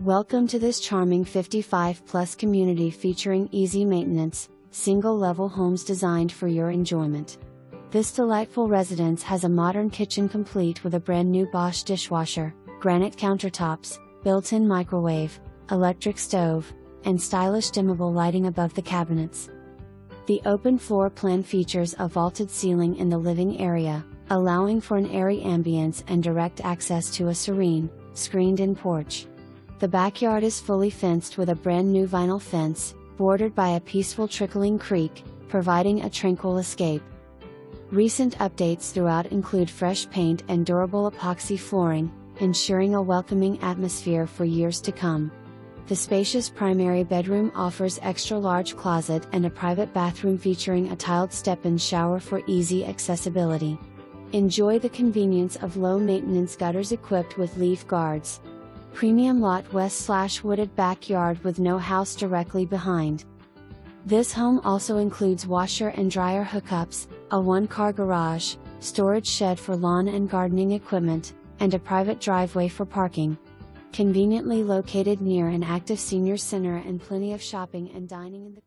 Welcome to this charming 55-plus community featuring easy maintenance, single-level homes designed for your enjoyment. This delightful residence has a modern kitchen complete with a brand new Bosch dishwasher, granite countertops, built-in microwave, electric stove, and stylish dimmable lighting above the cabinets. The open floor plan features a vaulted ceiling in the living area, allowing for an airy ambience and direct access to a serene, screened-in porch. The backyard is fully fenced with a brand new vinyl fence, bordered by a peaceful trickling creek, providing a tranquil escape. Recent updates throughout include fresh paint and durable epoxy flooring, ensuring a welcoming atmosphere for years to come. The spacious primary bedroom offers extra-large closet and a private bathroom featuring a tiled step-in shower for easy accessibility. Enjoy the convenience of low-maintenance gutters equipped with leaf guards. Premium lot west/wooded backyard with no house directly behind. This home also includes washer and dryer hookups, a one-car garage, storage shed for lawn and gardening equipment, and a private driveway for parking. Conveniently located near an active senior center and plenty of shopping and dining in the